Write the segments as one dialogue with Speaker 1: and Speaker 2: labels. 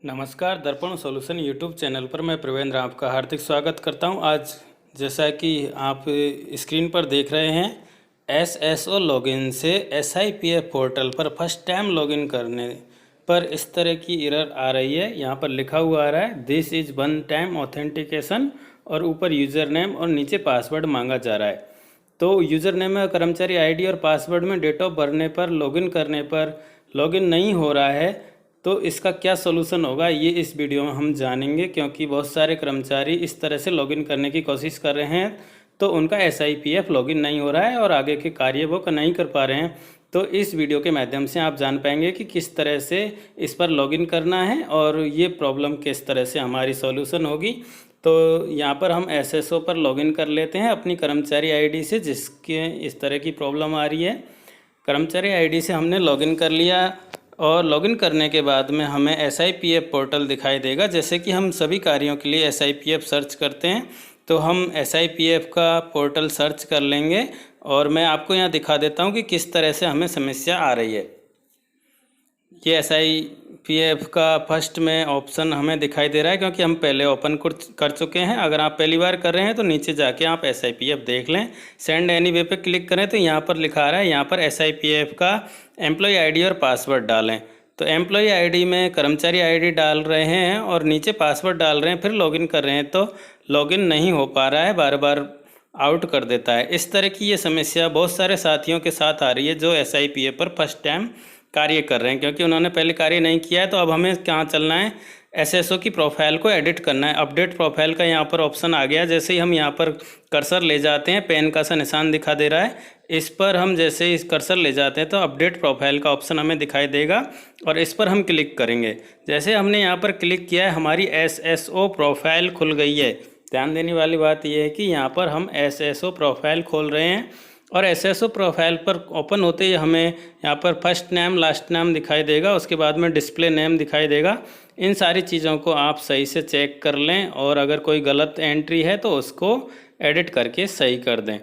Speaker 1: नमस्कार, दर्पण solution YouTube channel पर मैं प्रवेंद्र आपका हार्दिक स्वागत करता हूं। आज जैसा कि आप स्क्रीन पर देख रहे हैं, एसएसओ लॉगिन से एसआईपीएफ पोर्टल पर फर्स्ट टाइम लॉगिन करने पर इस तरह की एरर आ रही है। यहां पर लिखा हुआ आ रहा है this is one time authentication और ऊपर यूज़र नेम और नीचे पासवर्ड मांगा जा रहा है। तो यूज़र नेम में कर्मचारी आईडी और पासवर्ड में डेट ऑफ भरने पर लॉगिन करने पर लॉगिन नहीं हो रहा है। तो इसका क्या सलूशन होगा ये इस वीडियो में हम जानेंगे, क्योंकि बहुत सारे कर्मचारी इस तरह से लॉगिन करने की कोशिश कर रहे हैं तो उनका एसआईपीएफ लॉगिन नहीं हो रहा है और आगे के कार्य वो नहीं कर पा रहे हैं। तो इस वीडियो के माध्यम से आप जान पाएंगे कि किस तरह से इस पर लॉगिन करना है और ये प्रॉब्लम किस तरह से हमारी सॉल्यूशन होगी। तो यहाँ पर हम एसएसओ पर लॉगिन कर लेते हैं अपनी कर्मचारी आईडी से, जिसके इस तरह की प्रॉब्लम आ रही है। कर्मचारी आईडी से हमने लॉगिन कर लिया और लॉगिन करने के बाद में हमें एसआईपीएफ पोर्टल दिखाई देगा। जैसे कि हम सभी कार्यों के लिए एसआईपीएफ सर्च करते हैं, तो हम एसआईपीएफ का पोर्टल सर्च कर लेंगे और मैं आपको यहाँ दिखा देता हूँ कि किस तरह से हमें समस्या आ रही है। ये एसआईपीएफ का फर्स्ट में ऑप्शन हमें दिखाई दे रहा है, क्योंकि हम पहले ओपन कर चुके हैं। अगर आप पहली बार कर रहे हैं तो नीचे जाके आप एसआईपीएफ देख लें। सेंड एनीवे पे क्लिक करें तो यहाँ पर लिखा आ रहा है, यहाँ पर एसआईपीएफ का एम्प्लॉय आईडी और पासवर्ड डालें। तो एम्प्लॉय आईडी में कर्मचारी आईडी डाल रहे हैं और नीचे पासवर्ड डाल रहे हैं, फिर लॉगिन कर रहे हैं तो लॉगिन नहीं हो पा रहा है, बार बार आउट कर देता है। इस तरह की ये समस्या बहुत सारे साथियों के साथ आ रही है जो एसआईपीएफ पर फर्स्ट टाइम कार्य कर रहे हैं, क्योंकि उन्होंने पहले कार्य नहीं किया है। तो अब हमें कहाँ चलना है, एसएसओ की प्रोफाइल को एडिट करना है। अपडेट प्रोफाइल का यहाँ पर ऑप्शन आ गया। जैसे ही हम यहाँ पर कर्सर ले जाते हैं, पेन का सा निशान दिखा दे रहा है, इस पर हम जैसे ही इस कर्सर ले जाते हैं तो अपडेट प्रोफाइल का ऑप्शन हमें दिखाई देगा और इस पर हम क्लिक करेंगे। जैसे हमने यहाँ पर क्लिक किया है, हमारी एसएसओ प्रोफाइल खुल गई है। ध्यान देने वाली बात यह है कि यहाँ पर हम एसएसओ प्रोफाइल खोल रहे हैं और एसएसओ प्रोफाइल पर ओपन होते ही हमें यहाँ पर फर्स्ट नेम लास्ट नेम दिखाई देगा, उसके बाद में डिस्प्ले नेम दिखाई देगा। इन सारी चीज़ों को आप सही से चेक कर लें और अगर कोई गलत एंट्री है तो उसको एडिट करके सही कर दें।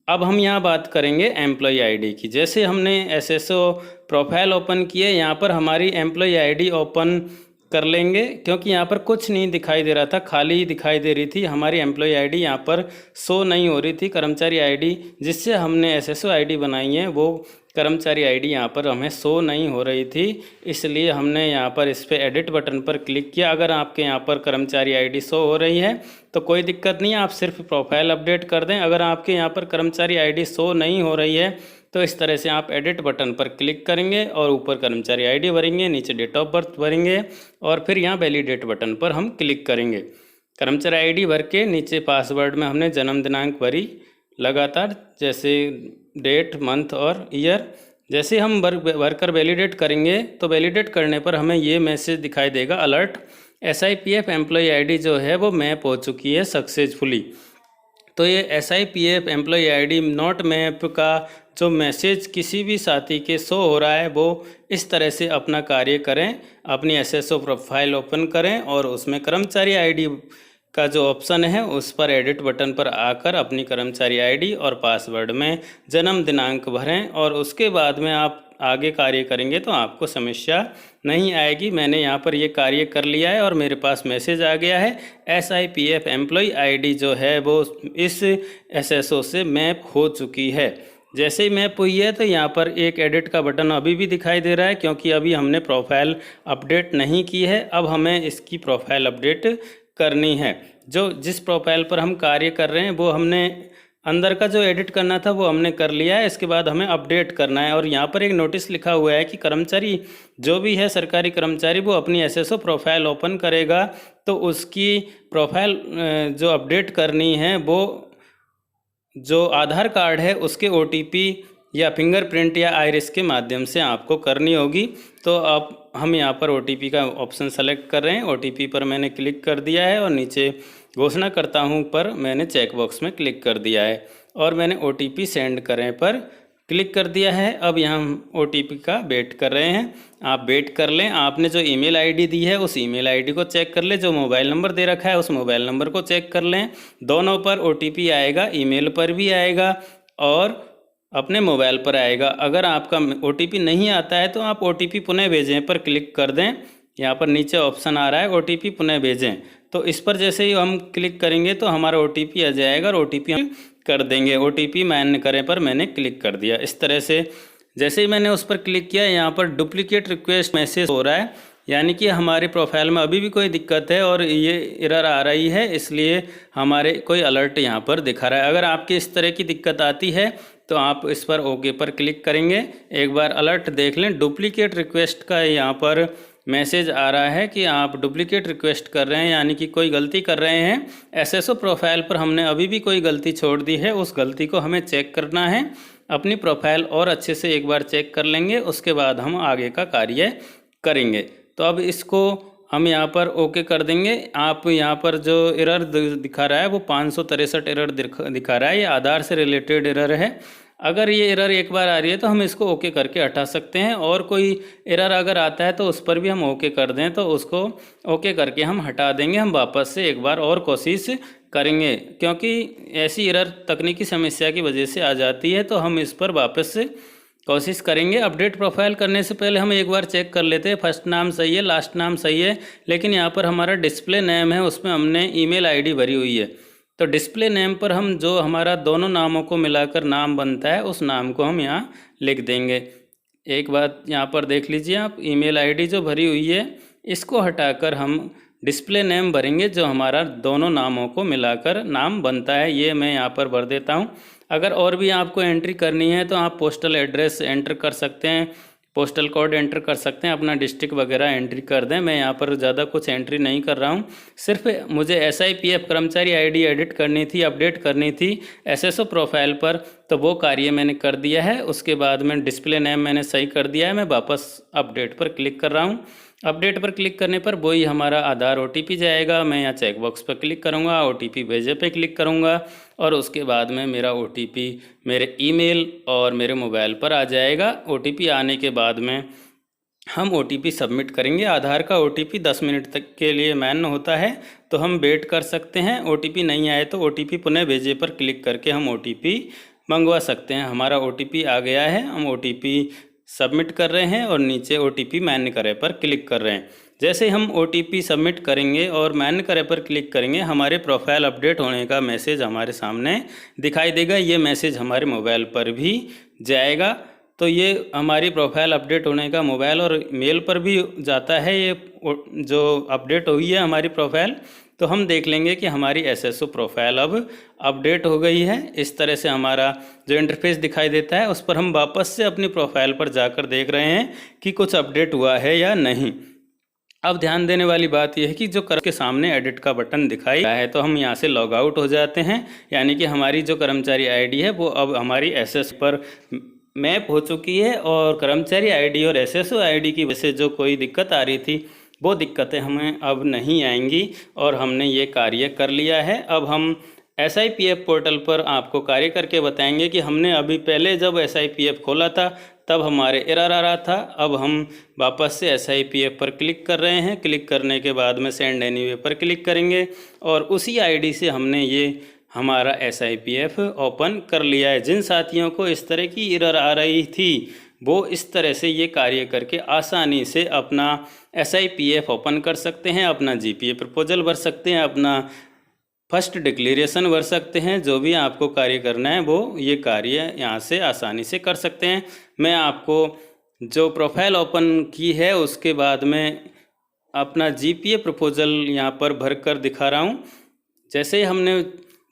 Speaker 1: अब हम यहाँ बात करेंगे एम्प्लॉय आईडी की। जैसे हमने एसएसओ प्रोफाइल ओपन किए, यहाँ पर हमारी एम्प्लॉय आईडी ओपन कर लेंगे, क्योंकि यहाँ पर कुछ नहीं दिखाई दे रहा था, खाली ही दिखाई दे रही थी। हमारी एम्प्लॉय आईडी यहाँ पर शो नहीं हो रही थी। कर्मचारी आईडी जिससे हमने एसएसओ आईडी बनाई है वो कर्मचारी आईडी यहाँ पर हमें शो नहीं हो रही थी, इसलिए हमने यहाँ पर इस पर एडिट बटन पर क्लिक किया। अगर आपके यहाँ पर कर्मचारी आईडी शो हो रही है तो कोई दिक्कत नहीं है, आप सिर्फ प्रोफाइल अपडेट कर दें। अगर आपके यहाँ पर कर्मचारी आईडी शो नहीं हो रही है तो इस तरह से आप एडिट बटन पर क्लिक करेंगे और ऊपर कर्मचारी आईडी भरेंगे, नीचे डेट ऑफ बर्थ भरेंगे और फिर यहाँ वैलिडेट बटन पर हम क्लिक करेंगे। कर्मचारी आईडी भर के नीचे पासवर्ड में हमने जन्म दिनांक भरी, लगातार जैसे डेट मंथ और ईयर। जैसे हम भरकर वैलिडेट करेंगे तो वैलिडेट करने पर हमें ये मैसेज दिखाई देगा, अलर्ट एसआईपीएफ एम्प्लॉय आईडी जो है वो मैप हो चुकी है सक्सेसफुली। तो ये SIPF employ ID not map का जो मैसेज किसी भी साथी के शो हो रहा है वो इस तरह से अपना कार्य करें। अपनी एसएसओ प्रोफाइल ओपन करें और उसमें कर्मचारी आईडी का जो ऑप्शन है उस पर एडिट बटन पर आकर अपनी कर्मचारी आईडी और पासवर्ड में जन्म दिनांक भरें और उसके बाद में आप आगे कार्य करेंगे तो आपको समस्या नहीं आएगी। मैंने यहाँ पर ये कार्य कर लिया है और मेरे पास मैसेज आ गया है, एसआईपीएफ एम्प्लॉय आईडी जो है वो इस एसएसओ से मैप हो चुकी है। जैसे ही मैप हुई है तो यहाँ पर एक एडिट का बटन अभी भी दिखाई दे रहा है, क्योंकि अभी हमने प्रोफाइल अपडेट नहीं की है। अब हमें इसकी प्रोफाइल अपडेट करनी है। जो जिस प्रोफाइल पर हम कार्य कर रहे हैं वो हमने अंदर का जो एडिट करना था वो हमने कर लिया है, इसके बाद हमें अपडेट करना है। और यहाँ पर एक नोटिस लिखा हुआ है कि कर्मचारी जो भी है सरकारी कर्मचारी वो अपनी एसएसओ प्रोफाइल ओपन करेगा तो उसकी प्रोफाइल जो अपडेट करनी है वो जो आधार कार्ड है उसके ओटीपी या फिंगरप्रिंट या आइरिस के माध्यम से आपको करनी होगी। तो अब हम यहाँ पर ओटीपी का ऑप्शन सेलेक्ट कर रहे हैं। ओटीपी पर मैंने क्लिक कर दिया है और नीचे घोषणा करता हूँ पर मैंने चेक बॉक्स में क्लिक कर दिया है और मैंने ओटीपी सेंड करें पर क्लिक कर दिया है। अब यहाँ हम ओटीपी का वेट कर रहे हैं। आप वेट कर लें। आपने जो ईमेल आईडी दी है उस ईमेल आईडी को चेक कर लें, जो मोबाइल नंबर दे रखा है उस मोबाइल नंबर को चेक कर लें। दोनों पर ओटीपी आएगा, ईमेल पर भी आएगा और अपने मोबाइल पर आएगा। अगर आपका ओटीपी नहीं आता है तो आप ओटीपी पुनः भेजें पर क्लिक कर दें यहाँ पर नीचे ऑप्शन आ रहा है OTP पुनः भेजें, तो इस पर जैसे ही हम क्लिक करेंगे तो हमारा OTP आ जाएगा और OTP हम कर देंगे। OTP मान्य करें पर मैंने क्लिक कर दिया। इस तरह से जैसे ही मैंने उस पर क्लिक किया, यहाँ पर डुप्लीकेट रिक्वेस्ट मैसेज हो रहा है, यानी कि हमारे प्रोफाइल में अभी भी कोई दिक्कत है और ये एरर आ रही है, इसलिए हमारे कोई अलर्ट यहाँ पर दिखा रहा है। अगर आपकी इस तरह की दिक्कत आती है तो आप इस पर ओके पर क्लिक करेंगे। एक बार अलर्ट देख लें, डुप्लीकेट रिक्वेस्ट का यहाँ पर मैसेज आ रहा है कि आप डुप्लीकेट रिक्वेस्ट कर रहे हैं, यानी कि कोई गलती कर रहे हैं। SSO प्रोफाइल पर हमने अभी भी कोई गलती छोड़ दी है, उस गलती को हमें चेक करना है। अपनी प्रोफाइल और अच्छे से एक बार चेक कर लेंगे, उसके बाद हम आगे का कार्य करेंगे। तो अब इसको हम यहाँ पर ओके कर देंगे। आप यहाँ पर जो एरर दिखा रहा है वो 563 एरर दिखा रहा है, ये आधार से रिलेटेड एरर है। अगर ये एरर एक बार आ रही है तो हम इसको ओके करके हटा सकते हैं, और कोई एरर अगर आता है तो उस पर भी हम ओके कर दें तो उसको ओके करके हम हटा देंगे। हम वापस से एक बार और कोशिश करेंगे, क्योंकि ऐसी एरर तकनीकी समस्या की वजह से आ जाती है, तो हम इस पर वापस से कोशिश करेंगे। अपडेट प्रोफाइल करने से पहले हम एक बार चेक कर लेते हैं, फर्स्ट नाम सही है, लास्ट नाम सही है, लेकिन यहाँ पर हमारा डिस्प्ले नेम है उसमें हमने ईमेल आईडी भरी हुई है। तो डिस्प्ले नेम पर हम जो हमारा दोनों नामों को मिलाकर नाम बनता है उस नाम को हम यहाँ लिख देंगे। एक बात यहाँ पर देख लीजिए आप, ईमेल आईडी जो भरी हुई है इसको हटाकर हम डिस्प्ले नेम भरेंगे जो हमारा दोनों नामों को मिलाकर नाम बनता है। ये मैं यहाँ पर भर देता हूँ। अगर और भी आपको एंट्री करनी है तो आप पोस्टल एड्रेस एंटर कर सकते हैं, पोस्टल कोड एंटर कर सकते हैं, अपना डिस्ट्रिक्ट वगैरह एंट्री कर दें। मैं यहाँ पर ज़्यादा कुछ एंट्री नहीं कर रहा हूँ, सिर्फ मुझे SIPF कर्मचारी ID एडिट करनी थी, अपडेट करनी थी SSO प्रोफाइल पर, तो वो कार्य मैंने कर दिया है। उसके बाद में डिस्प्ले नेम मैंने सही कर दिया है। मैं वापस अपडेट पर क्लिक कर रहा हूँ। अपडेट पर क्लिक करने पर वही हमारा आधार OTP जाएगा। मैं यहाँ चेकबॉक्स पर क्लिक करूँगा, OTP भेजे पे क्लिक करूँगा और उसके बाद में मेरा OTP मेरे ईमेल और मेरे मोबाइल पर आ जाएगा। OTP आने के बाद में हम OTP सबमिट करेंगे। आधार का OTP 10 मिनट तक के लिए मान्य होता है, तो हम वेट कर सकते हैं। OTP नहीं आए तो OTP पुनः भेजे पर क्लिक करके हम OTP मंगवा सकते हैं। हमारा OTP आ गया है, हम OTP सबमिट कर रहे हैं और नीचे OTP मान्य करें पर क्लिक कर रहे हैं। जैसे हम OTP सबमिट करेंगे और मान्य करें पर क्लिक करेंगे, हमारे प्रोफाइल अपडेट होने का मैसेज हमारे सामने दिखाई देगा। ये मैसेज हमारे मोबाइल पर भी जाएगा। तो ये हमारी प्रोफाइल अपडेट होने का मोबाइल और मेल पर भी जाता है। ये जो अपडेट हुई है हमारी प्रोफाइल, तो हम देख लेंगे कि हमारी SSO प्रोफाइल अब अपडेट हो गई है। इस तरह से हमारा जो इंटरफेस दिखाई देता है उस पर हम वापस से अपनी प्रोफाइल पर जाकर देख रहे हैं कि कुछ अपडेट हुआ है या नहीं। अब ध्यान देने वाली बात यह है कि जो के सामने एडिट का बटन दिखाई है तो हम यहाँ से लॉग आउट हो जाते हैं, यानी कि हमारी जो कर्मचारी ID है वो अब हमारी SS पर मैप हो चुकी है और कर्मचारी ID और SSO ID की वजह से जो कोई दिक्कत आ रही थी वो दिक्कतें हमें अब नहीं आएंगी और हमने ये कार्य कर लिया है। अब हम SIPF पोर्टल पर आपको कार्य करके बताएंगे कि हमने अभी पहले जब SIPF खोला था तब हमारे एरर आ रहा था। अब हम वापस से SIPF पर क्लिक कर रहे हैं। क्लिक करने के बाद में सेंड एनीवे पर क्लिक करेंगे और उसी ID से हमने ये हमारा SIPF ओपन कर लिया है। जिन साथियों को इस तरह की एरर आ रही थी वो इस तरह से ये कार्य करके आसानी से अपना SIPF ओपन कर सकते हैं, अपना GPA प्रपोजल भर सकते हैं, अपना फर्स्ट डिक्लेरेशन भर सकते हैं। जो भी आपको कार्य करना है वो ये कार्य यहाँ से आसानी से कर सकते हैं। मैं आपको जो प्रोफाइल ओपन की है उसके बाद में अपना GPA प्रपोजल यहाँ पर भर कर दिखा रहा हूँ। जैसे ही हमने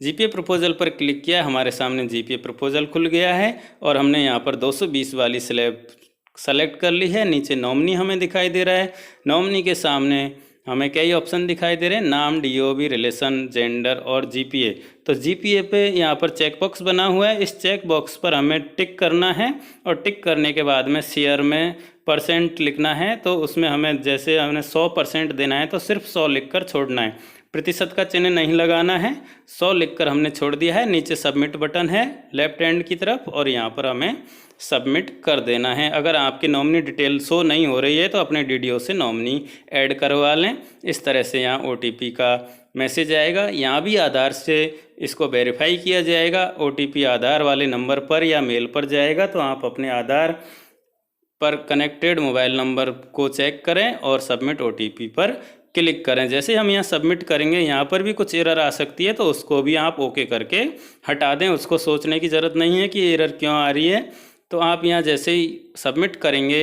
Speaker 1: GPA प्रपोजल पर क्लिक किया, हमारे सामने GPA प्रपोजल खुल गया है और हमने यहाँ पर 220 वाली स्लैब सेलेक्ट कर ली है। नीचे नॉमिनी हमें दिखाई दे रहा है। नॉमिनी के सामने हमें कई ऑप्शन दिखाई दे रहे हैं, नाम, DOB, रिलेशन, जेंडर और GPA। तो GPA पे यहाँ पर चेक बॉक्स बना हुआ है, इस चेक बॉक्स पर हमें टिक करना है और टिक करने के बाद में शेयर में % लिखना है। तो उसमें हमें जैसे हमें 100% देना है तो सिर्फ 100 लिखकर छोड़ना है, प्रतिशत का चिन्ह नहीं लगाना है। 100 लिखकर हमने छोड़ दिया है। नीचे सबमिट बटन है लेफ्ट हैंड की तरफ और यहाँ पर हमें सबमिट कर देना है। अगर आपकी नॉमिनी डिटेल शो नहीं हो रही है तो अपने DDO से नॉमिनी ऐड करवा लें। इस तरह से यहाँ OTP का मैसेज आएगा। यहाँ भी आधार से इसको वेरीफाई किया जाएगा। OTP आधार वाले नंबर पर या मेल पर जाएगा, तो आप अपने आधार पर कनेक्टेड मोबाइल नंबर को चेक करें और सबमिट OTP पर क्लिक करें। जैसे हम यहाँ सबमिट करेंगे यहाँ पर भी कुछ एरर आ सकती है, तो उसको भी आप ओके करके हटा दें। उसको सोचने की ज़रूरत नहीं है कि एरर क्यों आ रही है। तो आप यहाँ जैसे ही सबमिट करेंगे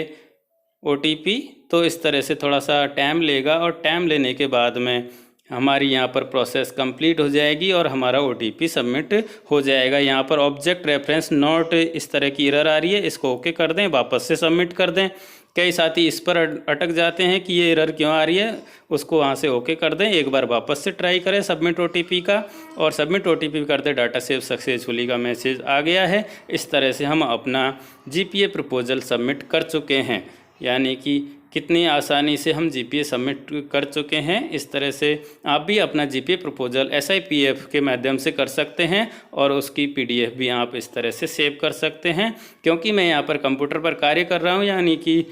Speaker 1: OTP, तो इस तरह से थोड़ा सा टाइम लेगा और टाइम लेने के बाद में हमारी यहाँ पर प्रोसेस कंप्लीट हो जाएगी और हमारा OTP सबमिट हो जाएगा। यहाँ पर ऑब्जेक्ट रेफरेंस नॉट इस तरह की एरर आ रही है, इसको ओके कर दें, वापस से सबमिट कर दें। कई साथी इस पर अटक जाते हैं कि ये एरर क्यों आ रही है, उसको वहाँ से ओके कर दें। एक बार वापस से ट्राई करें सबमिट OTP का, और सबमिट OTP करते डाटा सेव सक्सेसफुली का मैसेज आ गया है। इस तरह से हम अपना GPA प्रपोजल सबमिट कर चुके हैं। यानी कि कितनी आसानी से हम GPA सबमिट कर चुके हैं। इस तरह से आप भी अपना GPA प्रपोजल SIPF के माध्यम से कर सकते हैं और उसकी PDF भी आप इस तरह से सेव कर सकते हैं। क्योंकि मैं यहाँ पर कंप्यूटर पर कार्य कर रहा हूँ, यानी कि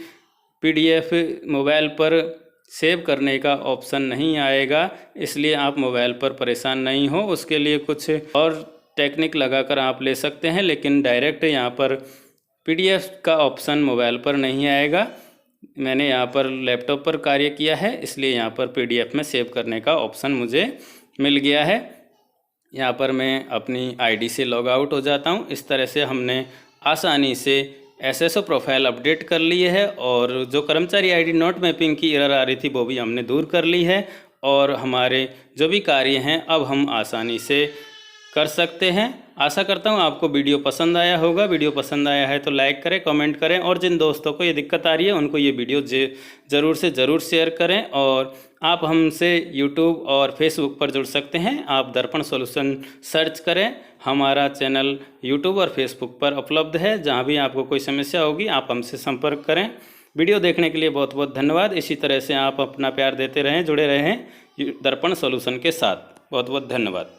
Speaker 1: PDF मोबाइल पर सेव करने का ऑप्शन नहीं आएगा, इसलिए आप मोबाइल पर परेशान नहीं हो। उसके लिए कुछ और टेक्निक लगाकर आप ले सकते हैं, लेकिन डायरेक्ट यहाँ पर PDF का ऑप्शन मोबाइल पर नहीं आएगा। मैंने यहाँ पर लैपटॉप पर कार्य किया है, इसलिए यहाँ पर PDF में सेव करने का ऑप्शन मुझे मिल गया है। यहाँ पर मैं अपनी ID से लॉग आउट हो जाता हूँ। इस तरह से हमने आसानी से SSO प्रोफाइल अपडेट कर ली है, और जो कर्मचारी ID नॉट मैपिंग की एरर आ रही थी वो भी हमने दूर कर ली है, और हमारे जो भी कार्य हैं अब हम आसानी से कर सकते हैं। आशा करता हूँ आपको वीडियो पसंद आया होगा। वीडियो पसंद आया है तो लाइक करें, कमेंट करें, और जिन दोस्तों को ये दिक्कत आ रही है उनको ये वीडियो ज़रूर से ज़रूर शेयर करें। और आप हमसे YouTube और Facebook पर जुड़ सकते हैं। आप दर्पण सॉल्यूशन सर्च करें। हमारा चैनल YouTube और Facebook पर उपलब्ध है। जहाँ भी आपको कोई समस्या होगी आप हमसे संपर्क करें। वीडियो देखने के लिए बहुत बहुत धन्यवाद। इसी तरह से आप अपना प्यार देते रहें, जुड़े रहें दर्पण सॉल्यूशन के साथ। बहुत बहुत धन्यवाद।